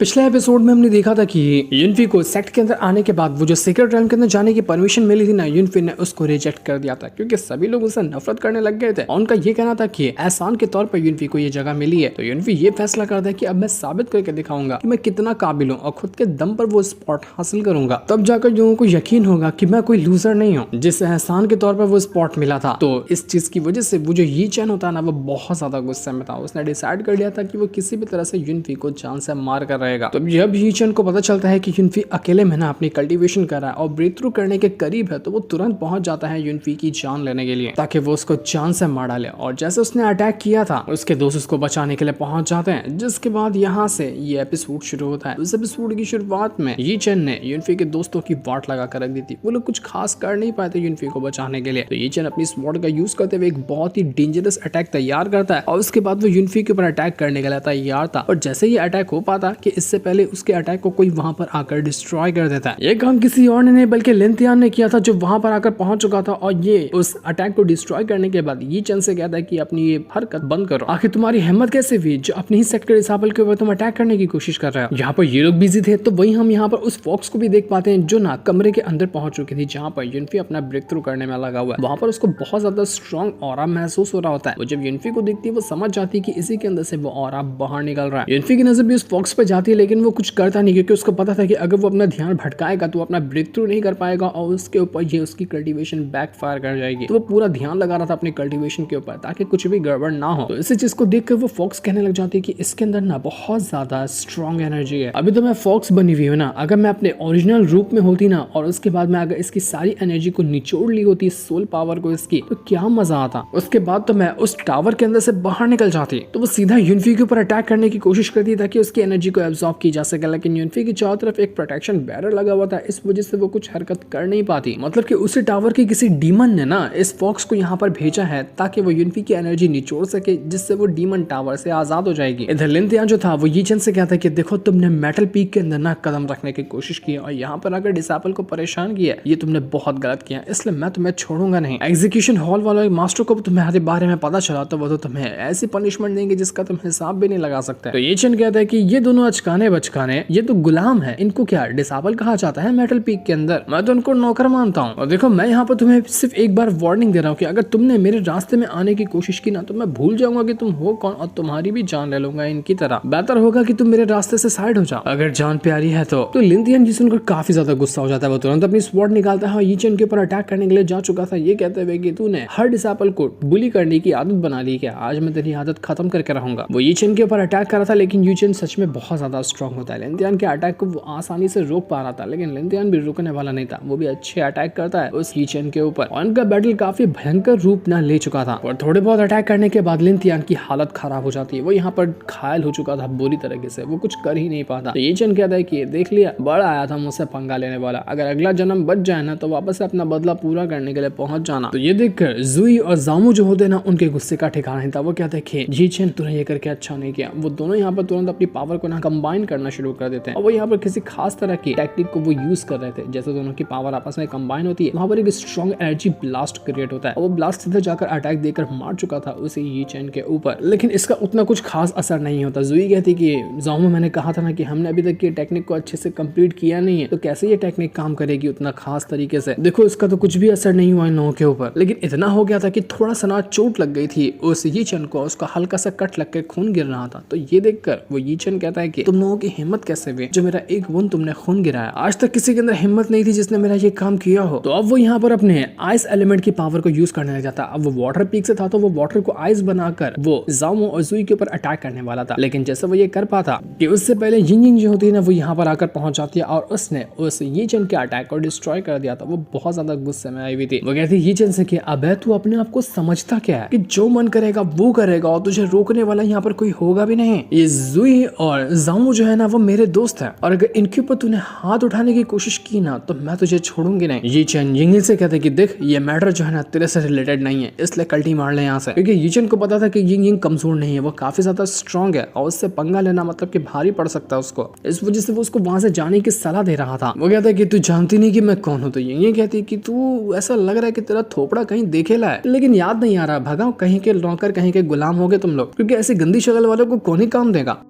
पिछले एपिसोड में हमने देखा था कि युनफी को सेक्ट के अंदर आने के बाद वो जो सीक्रेट रैम के अंदर जाने की परमिशन मिली थी ना, युनफी ने उसको रिजेक्ट कर दिया था क्योंकि सभी लोग उससे नफरत करने लग गए थे। और उनका ये कहना था कि एहसान के तौर पर युनफी को ये जगह मिली है, तो युनफी ये फैसला करता है कि अब मैं साबित करके दिखाऊंगा कि मैं कितना काबिल हूँ और खुद के दम पर वो स्पॉट हासिल करूंगा। तब जाकर लोगों को यकीन होगा कि मैं कोई लूजर नहीं हूँ जिससे एहसान के तौर पर वो स्पॉट मिला था। तो इस चीज की वजह से वो जो यी चैन होता है ना, वो बहुत ज्यादा गुस्से में था। उसने डिसाइड कर लिया था कि वो किसी भी तरह से युनफी को जान से मार कर रहेगा। तो जब यी चैन को पता चलता है कि युनफी अकेले में ना अपनी कल्टीवेशन कर रहा है और ब्रेक थ्रू करने के करीब है, तो वो तुरंत पहुंच जाता है युनफी की जान लेने के लिए ताकि वो उसको जान से मार डाले। और जैसे उसने अटैक किया था, उसके दोस्त उसको बचाने के लिए पहुंच जाते हैं, जिसके बाद यहाँ से ये एपिसोड शुरू होता है। उस एपिसोड की शुरुआत में यी चैन ने युनफी के दोस्तों की वाट लगा कर रख दी थी। वो लोग कुछ खास कर नहीं पाए थे युनफी को बचाने के लिए। तो यी चैन अपनी स्वॉर्ड का यूज करते हुए एक बहुत ही डेंजरस अटैक तैयार करता है और उसके बाद वो युनफी के ऊपर अटैक करने के लिए तैयार था। और जैसे ही अटैक हो पाता कि इससे पहले उसके अटैक को कोई वहां पर आकर डिस्ट्रॉय कर देता है। ये काम किसी और ने नहीं बल्कि लिनथियान ने किया था, जो वहां पर आकर पहुंच चुका था। और ये उस अटैक को डिस्ट्रॉय करने के बाद यी चैन से कहता है कि अपनी ये हरकत बंद करो। आखिर तुम्हारी हिम्मत कैसे हुई जो अपनी ही सेक्टर डिसेबल के ऊपर तुम अटैक करने की कोशिश कर रहे हो। यहाँ पर ये लोग बिजी थे, तो वही हम यहाँ पर उस फॉक्स को भी देख पाते हैं जो ना कमरे के अंदर पहुंच चुकी थी, जहाँ पर युनफी अपना ब्रेक थ्रू करने में लगा हुआ है। वहां पर उसको बहुत ज्यादा स्ट्रॉन्ग ऑरा महसूस हो रहा होता है। वो जब युनफी को देखती है, वो समझ जाती है कि इसी के अंदर से वो ऑरा बाहर निकल रहा है। युनफी की नजर भी उस फॉक्स पे जाती है, लेकिन वो कुछ करता नहीं क्योंकि उसको पता था कि अगर वो अपना ध्यान भटकाएगा तो अपना ब्रेक थ्रू नहीं कर पाएगा और उसके ऊपर ये उसकी कल्टीवेशन बैकफायर कर जाएगी। तो वो पूरा ध्यान लगा रहा था अपनी कल्टीवेशन के ऊपर ताकि कुछ भी गड़बड़ ना हो। तो इसी चीज को देखकर वो फॉक्स कहने लग जाती है कि इसके अंदर ना बहुत ज्यादा स्ट्रॉन्ग एनर्जी है। अभी तो मैं फॉक्स बनी हुई हूँ ना, अगर मैं अपने ओरिजिनल रूप में होती ना और उसके बाद मैं अगर इसकी सारी एनर्जी को निचोड़ ली होती, सोल पावर को इसकी, तो क्या मजा आता। उसके बाद तो मैं उस टावर के अंदर से बाहर निकल जाती। तो वो सीधा युनफी के ऊपर अटैक करने की कोशिश करती ताकि उसकी एनर्जी को एब्जॉर्ब की जा सके, लेकिन युनफी की चारों तरफ एक प्रोटेक्शन बैरियर लगा हुआ था। इस वजह से वो कुछ हरकत कर नहीं पाती। मतलब कि उसी टावर के किसी डीमन ने ना इस फॉक्स को यहाँ पर भेजा है ताकि वो युनफी की एनर्जी निचोड़ सके, जिससे वो डीमन टावर से आजाद हो जाएगी। इधर लिनथियान जो था वो यी चैन से कहता है कि देखो, तुमने मेटल पीक के अंदर ना कदम रखने की कोशिश की और यहाँ पर अगर डिसेबल को परेशान किया, ये तुमने बहुत गलत किया, इसलिए मैं तुम्हें छोड़ूंगा नहीं। एग्जीक्यूशन हॉल वाले मास्टर को तुम्हारे बारे में पता चला तो वो तो तुम्हें ऐसी पनिशमेंट देंगे जिसका तुम हिसाब भी नहीं लगा सकते। तो यी चैन कहता है कि ये दोनों अचकाने बचकाने, ये तो गुलाम है, इनको क्या डिसेबल कहा जाता है मेटल पीक के अंदर। मैं तो उनको नौकर मानता हूँ। और देखो, मैं यहाँ पर तुम्हें सिर्फ एक बार वार्निंग दे रहा हूँ कि अगर तुमने मेरे रास्ते में आने की कोशिश की ना, तो मैं भूल जाऊंगा कि तुम हो कौन और तुम्हारी भी जान ले लूंगा इनकी तरह। बेहतर होगा कि तुम मेरे रास्ते से साइड हो जाओ अगर जान प्यारी है तो लिनथियान जी सुनकर काफी ज्यादा गुस्सा हो जाता है। वो तुरंत अपनी स्वॉर्ड निकालता है और यी चैन के ऊपर अटैक करने के लिए जा चुका था, ये कहते हुए कि तूने हर डिसेबल को बुली करने की आदत बना ली, क्या आज मैं तेरी आदत खत्म करके रहूंगा। वो यी चैन के ऊपर अटैक कर रहा था, लेकिन यी चैन सच में बहुत ज्यादा स्ट्रॉन्ग होता है। लिनथियान के अटैक को वो आसानी से रोक पा रहा था, लेकिन लिनथियान भी रुकने वाला नहीं था। वो भी अच्छे अटैक करता है उस यी चैन के ऊपर और उनका बैटल काफी भयंकर रूप ना ले चुका था। और थोड़े बहुत अटैक करने के बाद लिनथियान की हालत खराब हो जाती है। वो यहाँ पर घायल हो चुका था बुरी तरीके से, वो कुछ कर ही नहीं पाता। तो यी चैन कहता है कि देख लिया, बड़ा आया था मुझसे पंगा लेने वाला, अगर अगला जन्म बच जाए ना तो वापस से अपना बदला पूरा करने के लिए पहुंच जाना। तो ये देखकर जुई और जामू जो होते ना, उनके गुस्से का ठिकाना नहीं था। वो कहते हैं यी चैन तूने ये करके अच्छा नहीं किया। वो दोनों यहाँ पर तुरंत अपनी पावर को ना कंबाइन करना शुरू कर देते हैं और वो यहाँ पर किसी खास तरह की टेक्निक को वो यूज कर रहे थे। जैसे दोनों की पावर आपस में कंबाइन होती है, वहाँ पर एक स्ट्रॉन्ग एनर्जी ब्लास्ट क्रिएट होता है और वो ब्लास्ट सीधे जाकर अटैक देकर मार चुका था उसी यी चैन के ऊपर, लेकिन इसका उतना कुछ खास असर नहीं होता। जुई कहती कि जामू, मैंने कहा था ना कि हमने अभी तक ये टेक्निक को अच्छे से कंप्लीट किया नहीं है, तो कैसे ये टेक्निक काम करेगी उतना खास तरीके से। देखो, इसका तो कुछ भी असर नहीं हुआ इन लोगों के ऊपर, लेकिन इतना हो गया था कि थोड़ा सा ना चोट लग गई थी उस यी चैन को, उसका हल्का सा कट लग के खून गिर रहा था। तो ये देखकर वो यी चैन कहता है कि तुम लोगों की हिम्मत कैसे हुई जो मेरा एक बूंद तुमने खून गिराया। आज तक किसी के अंदर हिम्मत नहीं थी जिसने मेरा ये काम किया हो। तो अब वो यहाँ पर अपने आइस एलिमेंट की पावर को यूज करने लग जाता। अब वो वाटर पीक से था, तो वो वाटर को आइस बनाकर वो जामो और जुई के ऊपर अटैक करने वाला था, लेकिन जैसे वो ये कर पाता कि उससे पहले यिंग जो होती है ना, वो यहाँ पर आकर पहुंच जाती है और उसने उस यी चैन के अटैक को डिस्ट्रॉय कर दिया था। वो बहुत ज्यादा गुस्से में आई हुई थी। वो कहती यी चैन से कि अबे तू अपने आप को समझता क्या है कि जो मन करेगा वो करेगा और तुझे रोकने वाला यहाँ पर कोई होगा भी नहीं। ये जुई और जामू जो है ना, वो मेरे दोस्त है और अगर इनके ऊपर तूने हाथ उठाने की कोशिश की ना, तो मैं तुझे छोड़ूंगी नहीं। यी चैन यिंग से कहते कि देख, ये मैटर जो है ना तेरे से रिलेटेड नहीं है, इसलिए कल्टी मार ले यहाँ से, क्योंकि यी चैन को पता था कि यिंग कमजोर नहीं है, वो काफी ज्यादा स्ट्रॉन्ग है और उससे पंगा लेना मतलब कि भारी पड़ सकता है उसको। इस वजह से वो उसको वहां से जाने की सलाह दे रहा था। वो कहता है कि तू जानती नहीं कि मैं कौन हूँ। तो यिंग कहती कि तू, ऐसा लग रहा है कि तेरा थोपड़ा कहीं देखेला है, लेकिन याद नहीं आ रहा। भगाओ, कहीं के नौकर, कहीं के गुलाम हो गए तुम लोग, क्योंकि ऐसी गंदी शक्ल वालों को कौन ही काम देगा।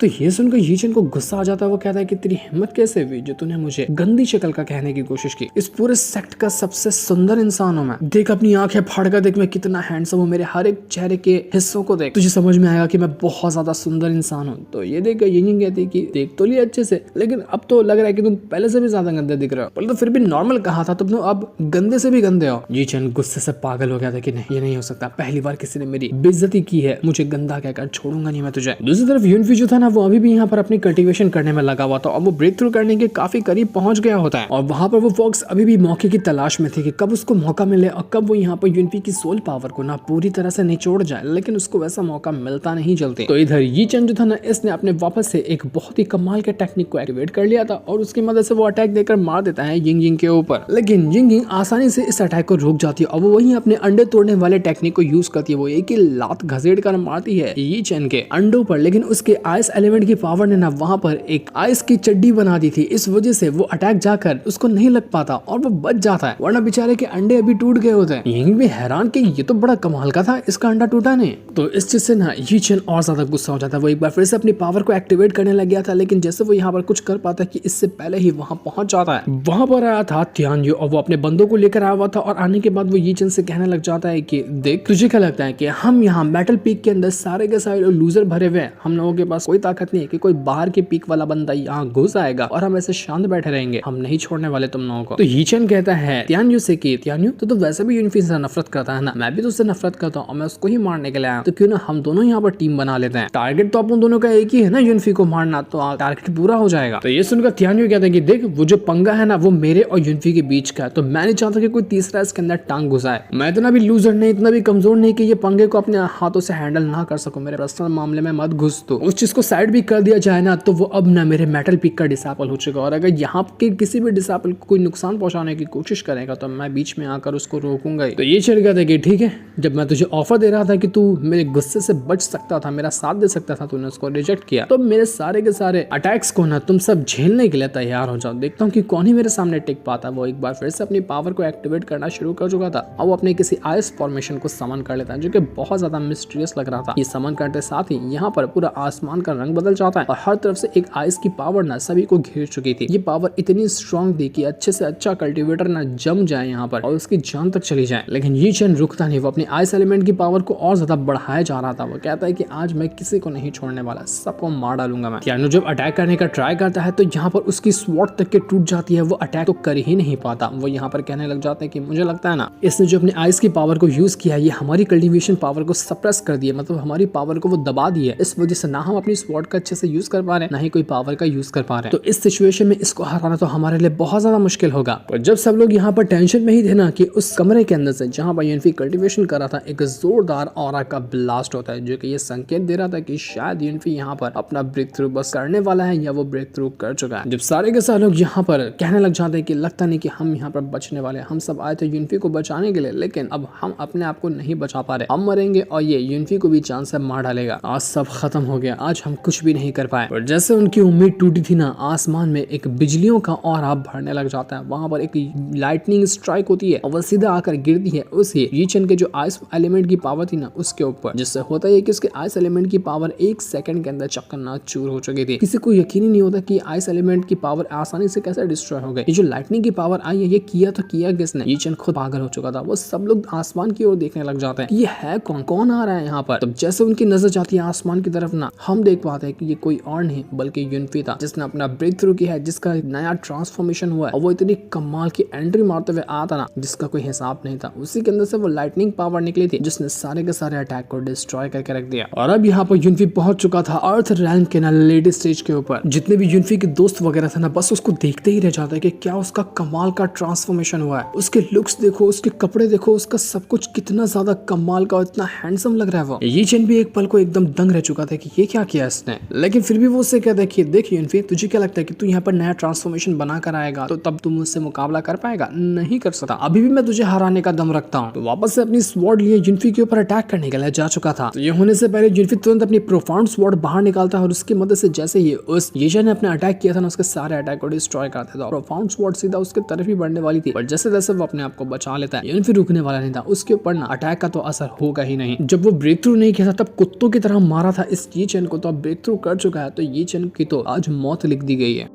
तो ये सुनकर यी चेन को गुस्सा आ जाता है। वो कहता है कि तेरी हिम्मत कैसे हुई जो तूने मुझे गंदी शक्ल का कहने की कोशिश की। इस पूरे सेक्ट का सबसे सुंदर इंसान हूं मैं। देख अपनी आंखें फाड़ कर देख मैं कितना हैंडसम हूँ। मेरे हर एक चेहरे के हिस्सों को देख, तुझे समझ में आएगा कि मैं बहुत ज्यादा सुंदर इंसान हूँ। तो ये देख यिंग कहती कि देख तो लिया अच्छे से, लेकिन अब तो लग रहा है कि तुम पहले से भी ज्यादा गंदे दिख रहे हो। पहले तो फिर भी नॉर्मल कहा था, तुम अब गंदे से भी गंदे हो। यी चेन गुस्से से पागल हो गया था कि नहीं, ये नहीं हो सकता। पहली बार किसी ने मेरी बेइज्जती की है, मुझे गंदा कहकर छोड़ूंगा नहीं मैं तुझे। दूसरी तरफ यूनफी जो था ना, वो अभी भी यहाँ पर अपनी कल्टीवेशन करने में लगा हुआ था और वो ब्रेक थ्रू करने के काफी करीब पहुंच गया होता है। और वहां पर वो फॉक्स अभी भी मौके की तलाश में थे कि कब उसको मौका मिले और कब वो यहाँ पर यूनफी की सोल पावर को ना पूरी तरह से निचोड़ जाए, लेकिन उसको वैसा मौका मिलता नहीं जल्दी। तो इधर यी चेन जो था ना, इसने अपने वापस से एक बहुत ही कमाल के टेक्निक को एक्टिवेट कर लिया था और उसकी मदद से वो अटैक देकर मार देता है यिंग के ऊपर। लेकिन यिंग आसानी से इस अटैक को रोक जाती है और वो वहीं अपने अंडे तोड़ने वाले टेक्निक को यूज करती है। वो एक ही लात घसेड़ कर मारती है यी चेन के अंडों पर, लेकिन उसके आइस एलिमेंट की पावर ने ना वहां पर एक आइस की चड्डी बना दी थी। इस वजह से वो अटैक जाकर उसको नहीं लग पाता और वो बच जाता है, वरना बेचारे के अंडे अभी टूट गए होते हैं। यिंग भी हैरान कि ये तो बड़ा कमाल का था, इसका अंडा टूटा नहीं। तो इस चीज से ना यी चेन और ज्यादा गुस्सा हो जाता है। वो एक बार फिर से अपनी पावर को एक्टिवेट करने लग गया था, लेकिन जैसे वो यहाँ पर कुछ कर पाता है कि इससे पहले ही वहां पहुंच जाता है। वहां पर आया था तियान्यू और वो अपने बंदों को लेकर आया हुआ था और आने के बाद वो यी चेन से कहने लग जाता है कि देख तुझे क्या लगता है कि हम यहाँ मेटल पीक के अंदर सारे के सारे लूजर भरे हुए हैं, हम लोगों के पास कोई ताकत नहीं है कि कोई बाहर के पीक वाला बंदा यहाँ घुस आएगा और हम ऐसे शांत बैठे रहेंगे, हम नहीं छोड़ने वाले तुम लोगों को। तो यी चेन कहता है तियान्यू से कि तियान्यू तो वैसे भी यूनफी से नफरत करता है ना, मैं भी तो उससे नफरत करता हूँ और मैं उसको ही मारने के लिए आया, तो क्यों ना हम दोनों यहाँ पर टीम बना लेते हैं। टारगेट तो अपन दोनों का एक ही है ना, यूनफी को मारना, तो टारगेट पूरा हो जाएगा। तो ये सुनकर तियान्यू कहता है कि देख वो जो पंगा है ना वो मेरे और यूनफी के बीच का है, तो मैं नहीं चाहता कि कोई तीसरा इसके अंदर टांग घुसाए। मैं इतना भी लूजर नहीं, इतना भी कमजोर नहीं कि ये पंगे को अपने हाथों से हैंडल ना कर सकूं। मेरे पर्सनल मामले में मत घुस। तो उस चीज को साइड भी कर दिया जाए ना, तो वो अब ना मेरे मेटल पीक का डिसाइपल हो चुका, और अगर यहाँ के किसी भी डिसाइपल को कोई नुकसान पहुंचाने की कोशिश करेगा तो मैं बीच में आकर उसको रोकूंगा ही। तो ये चल गया था कि ठीक है, जब मैं तुझे ऑफर दे रहा था कि तू मेरे गुस्से से बच सकता था, मेरा साथ दे सकता था, तूने उसको रिजेक्ट किया, तो मेरे सारे के सारे अटैक्स को ना तुम सब झेलने के लिए तैयार हो जाओ। देखता हूँ कि कौन ही मेरे सामने टिक पाता। वो एक बार फिर से अपनी पावर को एक्टिवेट करना शुरू कर चुका था और वो अपने किसी आइस फॉर्मेशन को समन कर लेता है, जो कि बहुत ज्यादा मिस्टीरियस लग रहा था। ये समन करते साथ ही यहाँ पर पूरा आसमान का रंग बदल जाता है और हर तरफ से एक आइस की पावर ना सभी को घेर चुकी थी। ये पावर इतनी स्ट्रॉन्ग थी कि अच्छे से अच्छा कल्टीवेटर ना जम जाए यहाँ पर और उसकी जान तक चली जाए। लेकिन यी चेन रुकता नहीं, वो अपनी आइस एलिमेंट की पावर को और ज्यादा बढ़ाया जा रहा था। वो कहता है कि आज मैं किसी को नहीं छोड़ने वाला, सबको मार डालूंगा मैं। तियान्यू जब अटैक करने का ट्राई करता है तो यहाँ पर उसकी स्वॉर्ड तक के टूट जाती है, वो अटैक तो कर ही नहीं पाता। वो यहाँ पर कहने लग जाते हैं कि मुझे लगता है ना इसने जो अपनी आइस की पावर को यूज किया, ये हमारी कल्टीवेशन पावर को सप्रेस कर दिया, मतलब हमारी पावर को वो दबा दी है। इस वजह से ना हम अपनी स्वॉर्ड का अच्छे से यूज कर पा रहे हैं, ना ही कोई पावर का यूज कर पा रहे हैं। तो इस सिचुएशन में इसको हराना तो हमारे लिए बहुत ज्यादा मुश्किल होगा। और जब सब लोग यहाँ पर टेंशन में ही थे ना कि उस कमरे के अंदर से जहाँ पर यूनफी कल्टीवेशन कर रहा था, एक जोरदार ऑरा का ब्लास्ट होता है, जो कि ये संकेत दे रहा था कि शायद यूनफी यहाँ पर अपना ब्रेक थ्रू बस करने वाला है या वो ब्रेक थ्रू कर चुका है। जब सारे के सारे लोग यहाँ पर कहने लग जाते हैं कि लगता नहीं कि हम यहाँ पर बचने वाले, हम सब आए थे यूनफी को बचाने के लिए, लेकिन अब हम अपने आप को नहीं बचा पा रहे, हम मरेंगे और ये यूनफी को भी जान से मार डालेगा। आज सब खत्म हो गया, आज हम कुछ भी नहीं कर पाए। और जैसे उनकी उम्मीद टूटी थी ना, आसमान में एक बिजलियों का ऑरा भरने लग जाता है। वहां पर एक लाइटनिंग स्ट्राइक होती है और वो सीधा आकर गिरती है उस यी चेन के जो आइस एलिमेंट की पावर थी ना उसके ऊपर, जिससे होता है कि उसके आइस एलिमेंट की पावर एक सेकंड के अंदर चकनाचूर हो चुकी थी। किसी को यकीन ही नहीं होता कि आइस एलिमेंट की पावर आसानी से कैसे डिस्ट्रॉय हो गई। ये जो लाइटनिंग की पावर आई है, ये किया तो किया किसने? यी चेन खुद पागल हो चुका था। वो सब लोग आसमान की ओर देखने लग जाते हैं, ये है कौन, कौन आ रहा है यहाँ पर। तब जैसे उनकी नजर जाती है आसमान की तरफ ना, हम देख पाते हैं कि ये कोई और नहीं बल्कि यूनफी था, जिसने अपना ब्रेक थ्रू किया है, जिसका नया ट्रांसफॉर्मेशन हुआ है और वो इतनी कमाल की एंट्री मारते हुए आया था ना, जिसका कोई हिसाब नहीं था। उसी के अंदर से वो लाइटनिंग पावर निकली थी, जिसने सारे के सारे अटैक को डिस्ट्रॉय करके रख दिया। और अब यहाँ पर यूनफी पहुंच चुका था अर्थ रैल्म के ना लेटेस्ट स्टेज के ऊपर। जितने भी यूनफी के दोस्त वगैरह थे ना, बस उसको देखते ही रह जाता है कि क्या उसका कमाल का ट्रांसफॉर्मेशन हुआ है। उसके लुक्स देखो, उसके कपड़े देखो, उसका सब कुछ कितना ज्यादा कमाल का, इतना हैंडसम लग रहा है वो। यी चेन भी एक पल को एकदम दंग रह चुका था कि ये क्या किया इसने, लेकिन फिर भी वो उससे कहता है कि देख यूनफी, तुझे क्या लगता है कि तू यहाँ पर नया ट्रांसफॉर्मेशन बना कर आएगा तो तब तुम मुझसे मुकाबला कर पाएगा? नहीं कर सकता, अभी भी मैं तुझे हराने का दम रखता हूँ। तो वापस से अपनी स्वॉर्ड लिए यूनफी के ऊपर अटैक करने के लिए जा चुका था। तो ये होने से पहले यूनफी तुरंत अपनी प्रोफाउंड स्वॉर्ड बाहर निकालता है और उसकी मदद से जैसे ही उस येजा ने अपने अटैक किया था ना, उसके सारे अटैक को डिस्ट्रॉय करता था। प्रोफाउंड स्वॉर्ड सीधा उसके तरफ ही बढ़ने वाली थी, पर जैसे जैसे वो अपने आप को बचा लेता है, यूनफी रुकने वाला नहीं था। उसके ऊपर ना अटैक का तो असर होगा ही नहीं। जब वो ब्रेक थ्रू नहीं किया था तब कुत्तों की तरह मारा था इस यी चेन को, तो अब ब्रेक थ्रू कर चुका है, तो ये चेन की तो आज मौत लिख दी गई है।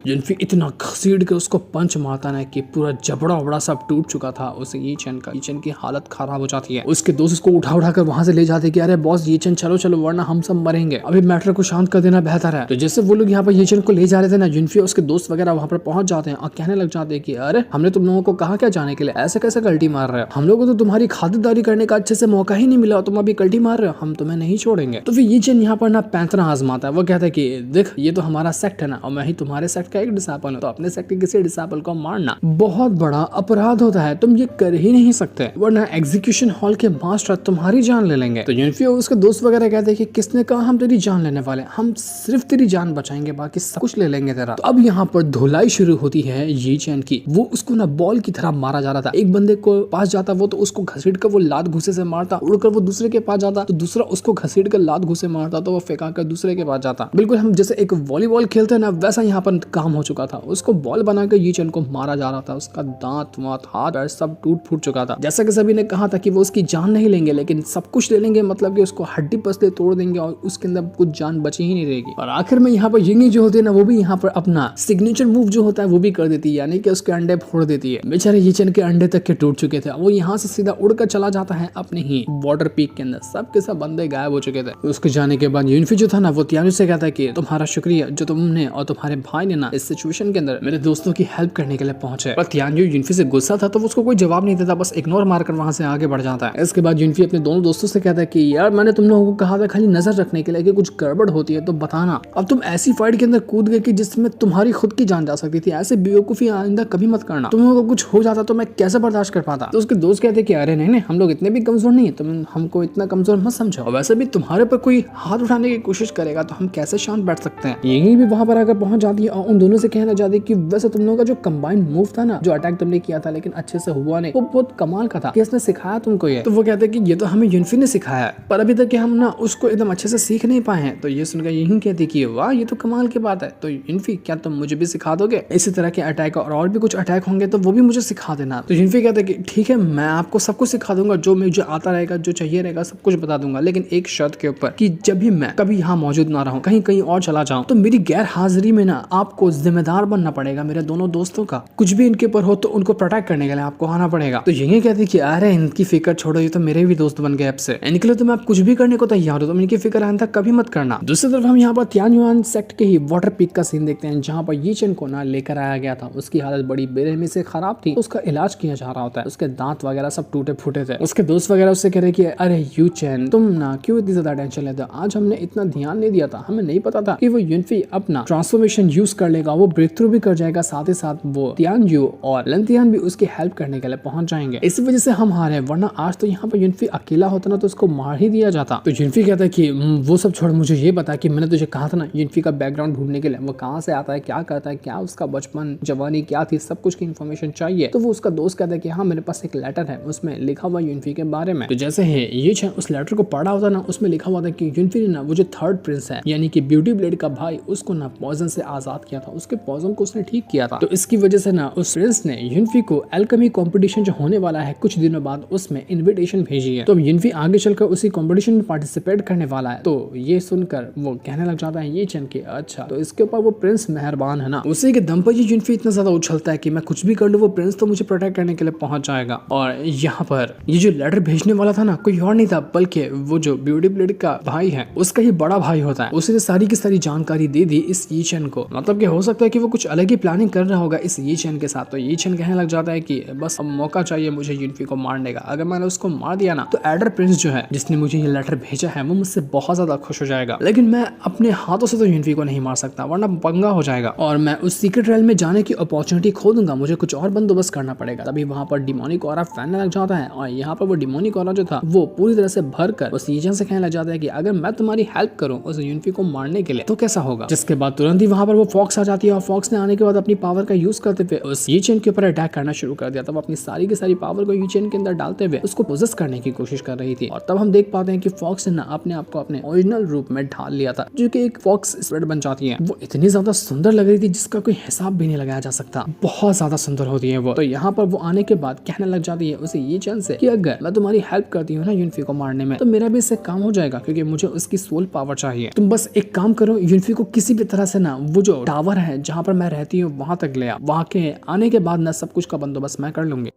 युनफी इतना घसीट के उसको पंच मारता है कि पूरा जबड़ा वबड़ा सब टूट चुका था उस ये चेन का। ये चेन की हालत खराब हो जाती है। उसके दोस्त उसको उठा कर वहां से ले जाते कि अरे बॉस ये चेन चलो चलो वरना हम सब मरेंगे, अभी मैटर को शांत कर देना बेहतर है। तो जैसे वो लोग यहाँ पर ये चेन को ले जा रहे थे ना, युनफी उसके दोस्त वगैरह वहां पर पहुंच जाते हैं और कहने लग जाते हैं कि अरे हमने तुम लोगों को कहा क्या जाने के लिए, ऐसे कैसे कल्टी मार रहे हो, हम लोगों को तो तुम्हारी खातिरदारी करने का अच्छे से मौका ही नहीं मिला, तुम अभी कल्टी मार रहे हो, हम तुम्हें नहीं छोड़ेंगे। तो फिर ये चेन यहाँ पर ना पैंतरा आजमाता है। वो कहता है कि देख ये तो हमारा सेक्ट है ना, और मैं ही तुम्हारे सेक्ट का एक डिसाइपल हूं, तो अपने सेक्ट के किसी डिसाइपल को मारना बहुत बड़ा अपराध होता है, तुम ये कर ही नहीं सकते, वरना एग्जीक्यूशन हॉल के मास्टर तुम्हारी जान ले लेंगे। तो युनफी और उसके दोस्त वगैरह कहते हैं कि किसने कहा हम तेरी जान लेने वाले, हम सिर्फ तेरी जान बचाएंगे, बाकी सब कुछ ले लेंगे तेरा। तो अब यहाँ पर धुलाई शुरू होती है ये चैन की। वो उसको ना बॉल की तरह मारा जा रहा था। एक बंदे को पास जाता वो तो उसको घसीट कर वो लात घुसे से मारता, उड़कर वो दूसरे के पास जाता तो दूसरा उसको घसीट कर लात घुसे मारता, तो वो फेंका कर दूसरे के पास जाता। बिल्कुल हम जैसे एक वॉलीबॉल खेलते हैं ना, वैसा यहाँ पर काम हो चुका था। उसको बॉल बनाकर ये चैन को मारा जा रहा था। उसका दांत वात हाथ पैर सब टूट फूट चुका था। जैसा कि सभी ने कहा था कि वो उसकी जान नहीं लेंगे, लेकिन सब कुछ ले लेंगे, मतलब कि उसको हड्डी पसले तोड़ देंगे और उसके अंदर कुछ जान बची ही नहीं रहेगी। और आखिर में यहाँ पर यिंगी जो होती है ना, वो भी यहाँ पर अपना सिग्नेचर मूव जो होता है वो भी कर देती है, यानी कि उसके अंडे फोड़ देती है। बेचारे ये चैन के अंडे तक के टूट चुके थे। वो यहाँ से सीधा उड़कर चला जाता है अपने ही वाटर पीक के अंदर। सब के सब बंदे गायब हो चुके थे। उसके जाने के बाद युनफी जो था ना, वो तियानु से कहता है कि तुम्हारा शुक्रिया जो तुमने और तुम्हारे भाई ने ना इस सिचुएशन के अंदर मेरे दोस्तों की हेल्प करने के लिए पहुंचे। पर तियानु युनफी से गुस्सा था तो वो उसको कोई जवाब नहीं देता, बस इग्नोर मारकर वहां से आगे बढ़ जाता है। इसके बाद युनफी अपने दोनों दोस्तों से कहता है कि यार मैंने तुम लोगों को कहा था खाली नजर रखने के लिए कि कुछ गड़बड़ होती है तो बताना, अब तुम ऐसी फाइट के अंदर कूद गए कि जिसमें तुम्हारी खुद की जान जा सकती थी। ऐसे बेवकूफी आइंदा कभी मत करना, तुम लोगों को कुछ हो जाता तो मैं कैसे बर्दाश्त कर पाता। तो उसके दोस्त कहते कि अरे नहीं हम लोग इतने भी कमजोर नहीं है, तुम हमको इतना कमजोर मत समझो, और वैसे भी तुम्हारे पर कोई हाथ उठाने की कोशिश करेगा तो हम कैसे शांत बैठ सकते हैं। यही भी वहां पर आकर पहुंच जाती है और उन दोनों से कहना चाहती है कि वैसे तुम लोगों का जो कंबाइंड मूव था ना, जो अटैक तुमने किया था लेकिन अच्छे से हुआ नहीं, वो बहुत कमाल का था, किसने सिखाया तुमको ये। तो वो कहते हैं कि ये तो हमें युनफी ने सिखाया है, पर अभी तक हम ना उसको एकदम अच्छे से सीख नहीं पाए हैं। तो ये सुनकर यही कहती कि वाह ये तो कमाल की बात है, तो युनफी क्या तुम मुझे भी सिखा दोगे इसी तरह के अटैक, और भी कुछ अटैक होंगे तो वो भी मुझे सिखा देना। तो युनफी कहते हैं कि ठीक है मैं आपको सब कुछ सिखा दूंगा, जो मुझे आता रहेगा, जो चाहिए रहेगा सब कुछ बता दूंगा, लेकिन एक शर्त के ऊपर कि जब भी मैं कभी यहाँ मौजूद ना रहूं, कहीं और चला जाऊं, तो मेरी गैर हाजिरी में ना आपको जिम्मेदार बनना पड़ेगा मेरे दोनों दोस्तों का। कुछ भी इनके ऊपर हो तो उनको प्रोटेक्ट करने के लिए आपको आना पड़ेगा। तो यही कहते कि अरे इनकी फिक्र छोड़ो, ये तो मेरे भी दोस्त बन गए, अब से इनके लिए तो मैं आप कुछ भी करने को तैयार हूं, तो इनकी फिक्र आइंदा कभी मत करना। दूसरी तरफ हम यहाँ पर तियानुआन सेक्ट के ही वाटर पीक का सीन देखते हैं, जहाँ पर ये चेन को ना लेकर आया गया था। उसकी हालत बड़ी बेरहमी से खराब थी, उसका इलाज किया जा रहा होता है, उसके दांत वगैरह सब टूटे फूटे थे। उसके दोस्त वगैरह उससे कह रहे कि अरे यू चैन तुम ना क्यों इतनी ज्यादा टेंशन लेते हो, आज हमने इतना ध्यान नहीं दिया था, हमें नहीं पता था कि वो युनफी अपना ट्रांसफॉर्मेशन यूज कर लेगा, वो ब्रेक थ्रू भी कर जाएगा, साथ ही साथ वो तियानयू और लंतियान भी उसकी हेल्प करने के लिए पहुंच जाएंगे। इस वजह से हम हारे, वरना आज तो यहाँ पर युनफी अकेला होता ना तो उसको मार ही दिया जाता। तो युनफी कहता है कि वो सब छोड़, मुझे ये बता कि मैंने तुझे कहा था ना युनफी का बैकग्राउंड ढूंढने के लिए, वो कहाँ से आता है, क्या करता है, क्या उसका बचपन जवानी क्या थी, सब कुछ की इन्फॉर्मेशन चाहिए। तो वो उसका दोस्त कहता है कि हाँ मेरे पास एक लेटर है, उसमें लिखा हुआ युनफी के बारे में। तो जैसे है ये उस लेटर को पढ़ा होता ना, उसमें लिखा हुआ था कि युनफी ने ना वो जो थर्ड प्रिंस है यानी कि ब्यूटी ब्लेड का भाई, उसको ना पॉइजन से आजाद किया था, उसके पॉइजन को उसने ठीक किया था। तो इसकी वजह से ना उस प्रिंस ने युनफी को एल्केमी कंपटीशन जो होने वाला है कुछ दिनों बाद, उसमें इनविटेशन भेजी है। तो युनफी आगे चलकर उसी कंपटीशन में पार्टिसिपेट करने वाला है। तो ये सुनकर वो कहने लग जाता है ये चैन के अच्छा, तो इसके ऊपर वो प्रिंस मेहरबान है ना, उसी के दम पर ये युनफी इतना ज्यादा उछलता है कि मैं कुछ भी कर लूं वो प्रिंस तो मुझे प्रोटेक्ट करने के लिए पहुंच जाएगा। और यहाँ पर ये जो लेटर भेजने वाला था ना, कोई और नहीं था बल्कि वो जो ब्यूटी ब्लेड का भाई है उसका ही बड़ा भाई होता है। उसने सारी की सारी जानकारी दे दी इस ये चैन को, मतलब कि हो सकता है कि वो कुछ अलग ही प्लानिंग कर रहा होगा इस ये चैन के साथ। तो ये चैन कहने लग जाता है कि बस अब मौका चाहिए मुझे युनफी को मारने का, अगर मैंने उसको मार दिया ना तो एडर प्रिंस जो है जिसने मुझे ये लेटर भेजा है वो मुझसे बहुत ज्यादा खुश हो जाएगा, लेकिन मैं अपने हाथों से तो युनफी को नहीं मार सकता वरना पंगा हो जाएगा और मैं उस सीक्रेट रेल में जाने की अपॉर्चुनिटी खो दूंगा, मुझे कुछ और बंदोबस्त करना पड़ेगा। तभी वहां पर डिमोनिक ऑरा फैलने लग जाता है और यहाँ पर वो डिमोनिक ऑरा जो था वो पूरी तरह से भर कर उस ये चैन से कहने लग जाता है कि अगर मैं तुम्हारी हेल्प करूं उस युनफी को मारने के लिए तो कैसा होगा। जिसके बाद तुरंत ही वहां पर वो फॉक्स आ जाती है और फॉक्स ने आने के बाद अपनी पावर का यूज करते हुए उस ये चेन के ऊपर अटैक करना शुरू कर दिया। तब अपनी सारी की सारी पावर को ये चेन के अंदर डालते हुए उसको पोजेस करने की कोशिश कर रही थी। और तब हम देख पाते हैं कि फॉक्स ने अपने आप को अपने ओरिजिनल रूप में ढाल लिया था, जो कि एक फॉक्स स्पिरिट बन जाती है। वो इतनी ज्यादा सुंदर लग रही थी जिसका कोई हिसाब भी नहीं लगाया जा सकता, बहुत ज्यादा सुंदर होती है वो। तो यहाँ पर वो आने के बाद कहने लग जाती है उसे ये चेन से कि अगर मैं तुम्हारी हेल्प करती हूँ ना युनफी को मारने में, तो मेरा भी इससे काम हो जाएगा, क्योंकि मुझे उसकी सोल पावर चाहिए। तुम बस एक काम करो, युनफी को किसी भी तरह से ना वो जो टावर है जहाँ पर मैं रहती हूँ वहां तक ले आ। वहां के आने के बाद ना सब कुछ का बंदोबस्त मैं कर लूंगी।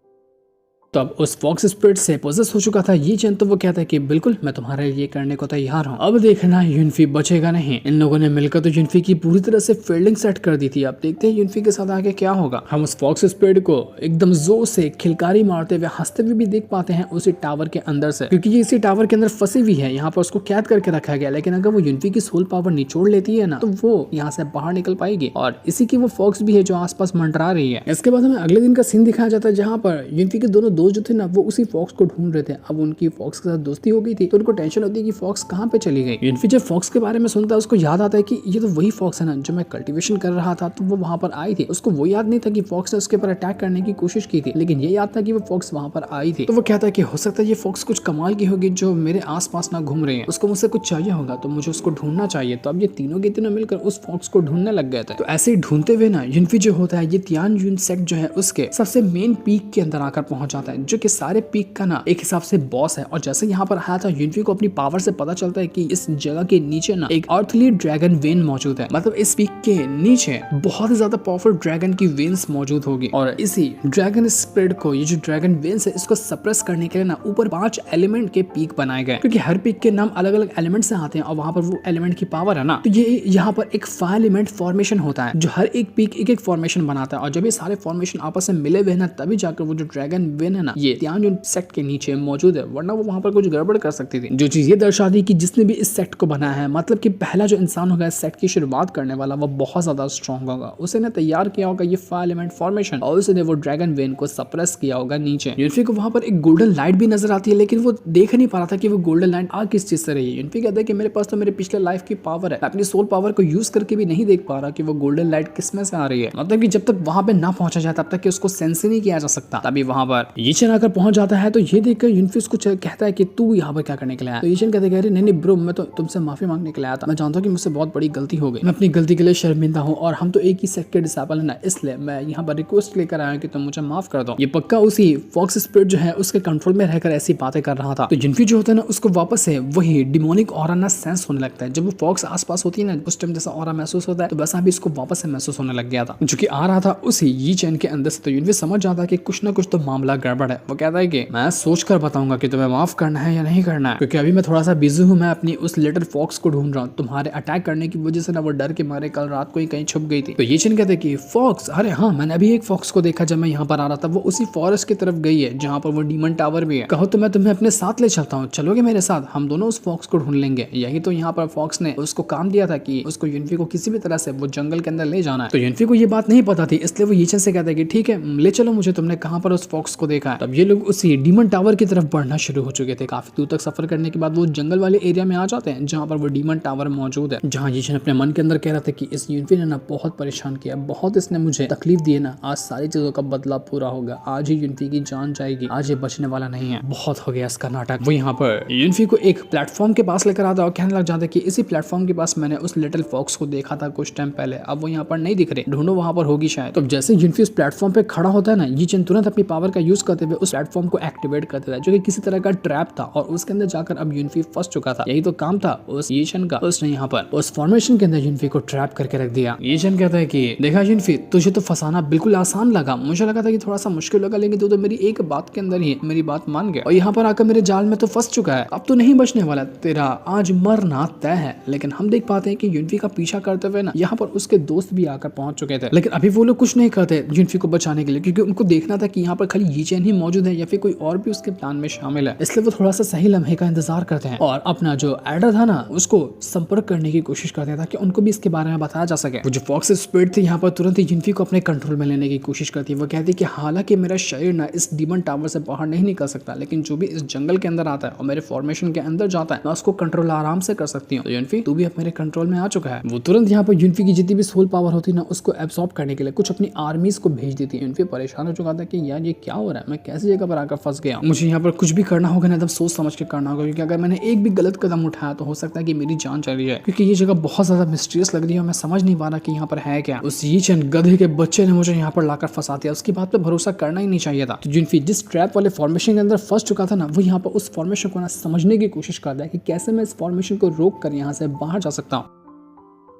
तब उस फॉक्स स्पिरिट से पोजेस हो चुका था ये चेन, तो वो कहता है कि बिल्कुल मैं तुम्हारे लिए करने को तैयार हूँ। अब देखना युनफी बचेगा नहीं। इन लोगों ने मिलकर तो युनफी की पूरी तरह से फील्डिंग सेट कर दी थी। अब देखते हैं युनफी के साथ आगे क्या होगा। हम उस फॉक्स स्पिरिट को एकदम जोर से खिलकारी मारते हुए हंसते हुए भी देख पाते हैं उसी टावर के अंदर से, क्योंकि ये इसी टावर के अंदर फंसी हुई है। यहाँ पर उसको कैद करके रखा गया, लेकिन अगर वो युनफी की सोल पावर निचोड़ लेती है ना, तो वो यहाँ से बाहर निकल पाएगी। और इसी की वो फॉक्स भी है जो आसपास मंडरा रही है। इसके बाद हमें अगले दिन का सीन दिखाया जाता है, जहाँ पर युनफी के दोनों दोस्त जो थे ना वो फॉक्स को ढूंढ रहे थे। अब उनकी फॉक्स के साथ दोस्ती हो गई थी, तो उनको टेंशन होती है कि फॉक्स कहाँ पे चली गई। युनफी जब फॉक्स के बारे में सुनता है उसको याद आता है कि ये तो वही फॉक्स है ना जो मैं कल्टीवेशन कर रहा था, तो वो वहां पर आई थी। उसको वो याद नहीं था कि फॉक्स ने उसके ऊपर अटैक करने की कोशिश की थी, लेकिन ये याद था कि वो फॉक्स वहां पर आई थी। तो वो कहता है कि हो सकता है ये फॉक्स कुछ कमाल की होगी जो मेरे आसपास ना घूम रही है, उसको मुझसे कुछ चाहिए होगा, तो मुझे उसको ढूंढना चाहिए। तो अब ये तीनों के तीनों मिलकर उस फॉक्स को ढूंढने लग गए थे। तो ऐसे ही ढूंढते हुए ना युनफी जो होता है ये तियानजुन सेक्ट जो है उसके सबसे मेन पीक के अंदर आकर पहुंच जाता है, जो कि सारे पीक का ना एक हिसाब से बॉस है। और जैसे यहाँ पर आया था युनफी को अपनी पावर से पता चलता है कि इस जगह के नीचे ना एक अर्थली ड्रैगन वेन मौजूद है। मतलब इस पीक के नीचे बहुत ही ज्यादा पावरफुल ड्रैगन की वेन्स मौजूद होगी। और इसी ड्रैगन स्प्रेड को, ये जो ड्रैगन वेन्स है, इसको सप्रेस करने के लिए ना ऊपर 5 एलिमेंट के पीक बनाए गए, क्योंकि हर पीक के नाम अलग अलग एलिमेंट से आते हैं और वहां पर वो एलिमेंट की पावर है ना। तो ये यहाँ पर एक 5 एलिमेंट फॉर्मेशन होता है, जो हर एक पीक एक एक फॉर्मेशन बनाता है। और जब ये सारे फॉर्मेशन आपस में मिले हुए ना, तभी जाकर वो जो ड्रैगन वेन है ना ये तियानजुन सेक्ट के नीचे मौजूद है, वरना वो वहां पर कुछ गड़बड़ कर सकती थी। जो चीज ये दर्शाती कि जिसने भी इस सेक्ट को बनाया है, मतलब कि पहला जो इंसान होगा इस सेक्ट की शुरुआत करने वाला, वो बहुत ज्यादा स्ट्रॉन्ग होगा। उसे ने तैयार किया होगा ये 5 एलिमेंट फॉर्मेशन, और उसने वो ड्रैगन वेन को सप्रेस किया होगा नीचे। युनफी को वहां पर एक गोल्डन लाइट भी नजर आती है, लेकिन वो देख नहीं पा रहा था कि वो गोल्डन लाइट आ किस चीज से रही है। युनफी कहता है कि मेरे पास तो मेरे पिछले लाइफ की पावर है, अपनी सोल पावर को यूज करके भी नहीं देख पा रहा कि वो गोल्डन लाइट किसमें से आ रही है। मतलब कि जब तक वहां पे ना पहुंचा जाए तब तक कि उसको सेंस ही नहीं किया जा सकता। तभी वहां पर यीचन आकर पहुंच जाता है। तो ये देखकर युनफी उसको कहता है कि तू यहाँ पर क्या करने के लिए आया। तो यीचन कहते हैं नहीं ब्रो, मैं तो तुमसे माफी मांगने के लिए आया था। मैं जानता हूँ कि मुझसे बहुत बड़ी गलती हो गई, मैं अपनी गलती के लिए शर्मिंदा हूँ, और हम तो एक ही सेक्ट के डिसाइपल है ना, इसलिए मैं यहाँ पर रिक्वेस्ट लेकर आया कि तुम मुझे माफ कर दो। ये पक्का उसी फॉक्स स्पिरिट जो है उसके कंट्रोल में रहकर ऐसी बातें कर रहा था। तो युनफी जो होता है ना उसको वापस से वही डिमोनिक ऑरा ना सेंस होने लगता है। जब वो फॉक्स आसपास होती है ना, उस टाइम जैसा ऑरा महसूस होता है, तो वैसा भी इसको वापस से महसूस होने लग गया था, जो कि आ रहा था उसी यीचन के अंदर से। तो युनफी समझ जाता है कि कुछ ना कुछ तो मामला गड़बड़ है। वो कहता है कि मैं सोच कर बताऊंगा कि तुम्हें माफ करना है या नहीं करना है, क्योंकि अभी मैं थोड़ा सा बिजी हूँ, मैं अपनी उस लिटिल फॉक्स को ढूंढ रहा हूँ। तुम्हारे अटैक करने की वजह से ना वो डर के मारे कल रात को ही कहीं छुप गई थी। तो यीचन कहते कि फॉक्स, अरे हाँ मैंने अभी एक फॉक्स को देखा जब मैं यहाँ पर आ रहा था, वो उसी फॉरेस्ट की तरफ गई है जहाँ पर वो डीमन टावर भी है। कहो तो मैं तुम्हें अपने साथ ले चलता हूँ, चलोगे मेरे साथ? हम दोनों उस फॉक्स को ढूंढ लेंगे। यही तो यहाँ पर फॉक्स ने उसको काम दिया था कि उसको युनफी को किसी भी तरह से वो जंगल के अंदर ले जाना है। तो युनफी को ये बात नहीं पता थी, इसलिए वो यीचन से कहता है कि ठीक है ले चलो मुझे, तुमने कहाँ पर उस फॉक्स को देखा है। तब ये लोग उसी डीमन टावर की तरफ बढ़ना शुरू हो चुके थे। काफी दूर तक सफर करने के बाद वो जंगल वाले एरिया में आ जाते हैं जहाँ पर वो डीमन टावर मौजूद है, जहाँ यीचन अपने मन के अंदर कह रहा था कि इस युनफी ने ना बहुत परेशान किया, बहुत इसने मुझे तकलीफ दी है ना, आज सारी चीजों का बदला पूरा होगा, आज ही युनफी की जान जाएगी, आज ये बचने वाला नहीं है, बहुत हो गया इसका नाटक। वो यहाँ पर युनफी को एक प्लेटफॉर्म के पास लेकर आता और कहने लग जाता है कि इसी प्लेटफॉर्म के पास मैंने उस लिटिल फॉक्स को देखा था कुछ टाइम पहले, अब वो यहाँ पर नहीं दिख रहे, ढूंढो वहां पर होगी शायद। तो जैसे युनफी उस प्लेटफॉर्म पे खड़ा होता है ना, यीचन तुरंत अपनी पावर का यूज करते हुए उस प्लेटफॉर्म को एक्टिवेट कर देता है, जो कि किसी तरह का ट्रैप था, और उसके अंदर जाकर अब युनफी फंस चुका था। यही तो काम था उस यीचन का। उसने यहाँ पर उस फॉर्मेशन के अंदर युनफी को ट्रैप करके रख दिया। यीचन कहता है कि देखा युनफी, तुझे तो फंसाना बिल्कुल आसान लगा, मुझे लगा था कि थोड़ा सा मुश्किल होगा, लेकिन तू तो मेरी एक बात के अंदर ही मेरी बात मान गया और यहाँ पर आकर मेरे जाल में तो फंस चुका है। अब तो नहीं बचने वाला, तेरा आज मरना तय है। लेकिन हम देख पाते हैं कि युनफी का पीछा करते हुए ना यहाँ पर उसके दोस्त भी आकर पहुंच चुके थे, लेकिन अभी वो लोग कुछ नहीं करते युनफी को बचाने के लिए, क्योंकि उनको देखना था कि यहाँ पर खाली यीचन ही ही मौजूद है या फिर कोई और भी उसके प्लान में शामिल है। इसलिए वो थोड़ा सा सही लम्हे का इंतजार करते हैं और अपना जो एडर था ना उसको संपर्क करने की कोशिश करते हैं ताकि उनको भी इसके बारे में बताया जा सके। वो जो फॉक्स स्पिरिट थी यहाँ पर तुरंत ही युनफी को अपने कंट्रोल में लेने की कोशिश करती है। वो कहती है कि हालांकि मेरा शरीर ना इस डीमन टावर से बाहर नहीं निकल सकता, लेकिन जो भी इस जंगल के अंदर आता है और मेरे फॉर्मेशन के अंदर जाता है मैं उसको कंट्रोल आराम से कर सकती हूँ। तो युनफी तू भी अब मेरे कंट्रोल में आ चुका है। वो तुरंत यहाँ पर युनफी की जितनी भी सोल पावर होती है ना उसको एब्सॉर्ब करने के लिए कुछ अपनी आर्मीज को भेज देती है। युनफी परेशान हो चुका था कि यार ये क्या हो रहा है, मैं कैसी जगह पर आकर फंस गया, मुझे यहाँ पर कुछ भी करना होगा ना एकदम सोच समझ के करना होगा, क्योंकि अगर मैंने एक भी गलत कदम उठाया तो हो सकता है कि मेरी जान चली जाए, क्योंकि ये जगह बहुत ज्यादा मिस्टीरियस लग रही है और मैं समझ नहीं पा रहा कि यहाँ पर है क्या। उस यीचन गधे के बच्चे ने मुझे यहाँ पर लाकर फंसा दिया, उसकी बात पे भरोसा करना ही नहीं चाहिए था। तो युनफी जिस ट्रैप वाले फॉर्मेशन के अंदर फंस चुका था ना वो यहाँ पर उस फॉर्मेशन को ना समझने की कोशिश करता है कि कैसे मैं इस फॉर्मेशन को रोक कर यहाँ से बाहर जा सकता हूँ।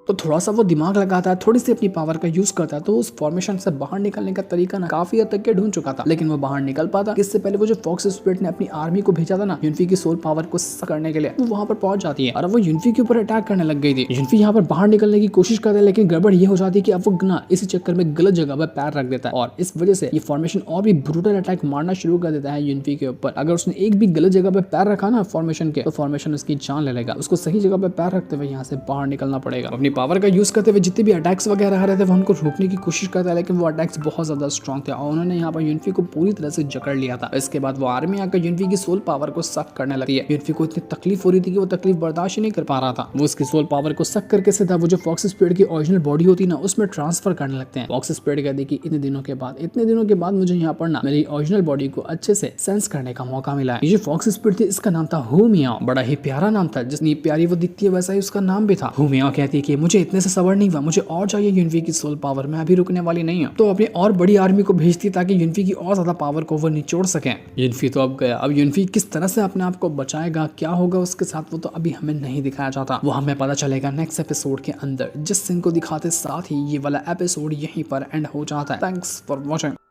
तो थोड़ा सा वो दिमाग लगाता है, थोड़ी सी अपनी पावर का यूज करता है, तो उस फॉर्मेशन से बाहर निकलने का तरीका ना काफी हद तक के ढूंढ चुका था, लेकिन वो बाहर निकल पाता। इससे पहले वो जो फॉक्स स्पिरिट ने अपनी आर्मी को भेजा था ना युनफी की सोल पावर को करने के लिए, वो वहां पर पहुंच जाती है और अब वो युनफी के ऊपर अटैक करने लग गई थी। युनफी यहाँ पर बाहर निकलने की कोशिश करता है, लेकिन गड़बड़ ये हो जाती है कि अब वो ना इसी चक्कर में गलत जगह पर पैर रख देता है और इस वजह से ये फॉर्मेशन और भी ब्रूटल अटैक मारना शुरू कर देता है युनफी के ऊपर। अगर उसने एक भी गलत जगह पर पैर रखा ना फॉर्मेशन के, तो फॉर्मेशन उसकी जान ले लेगा। उसको सही जगह पर पैर रखते हुए यहाँ से बाहर निकलना पड़ेगा। अपनी पावर का यूज करते हुए जितने भी अटैक्स वगैरह आ रहे थे वो उनको रोकने की कोशिश करता है, लेकिन वो अटैक्स बहुत ज्यादा स्ट्रॉन्ग थे और उन्होंने यहाँ पर युनफी को पूरी तरह से जकड़ लिया था। इसके बाद वो आर्मी आकर युनफी की सोल पावर को सक करने लगती है। युनफी को इतनी तकलीफ हो रही थी कि वो तकलीफ बर्दाश्त ही नहीं कर पा रहा था। वो उसकी सोल पावर को सक करके सीधा वो जो फॉक्स स्पिरिट की ओरिजिनल बॉडी होती है ना उसमें ट्रांसफर करने लगते हैं। फॉक्स स्पिरिट कहती है कि इतने दिनों के बाद मुझे यहाँ पर ना मेरी ओरिजिनल बॉडी को अच्छे से सेंस करने का मौका मिला है। ये जो फॉक्स स्पिरिट थी इसका नाम था हू मियाओ। बड़ा ही प्यारा नाम था, जितनी प्यारी वो दिखती है वैसा ही उसका नाम भी था। हू मियाओ कहती है कि मुझे इतने से सबर नहीं हुआ, मुझे और चाहिए युनफी की सोल पावर, मैं अभी रुकने वाली नहीं हूँ। तो अपनी और बड़ी आर्मी को भेजती ताकि युनफी की और ज्यादा पावर को वो निचोड़ सके। युनफी तो अब गया, अब युनफी किस तरह से अपने आप को बचाएगा, क्या होगा उसके साथ, वो तो अभी हमें नहीं दिखाया जाता, वो हमें पता चलेगा नेक्स्ट एपिसोड के अंदर। जिस सीन को दिखाते साथ ही ये वाला एपिसोड यहीं पर एंड हो जाता है। Thanks for watching.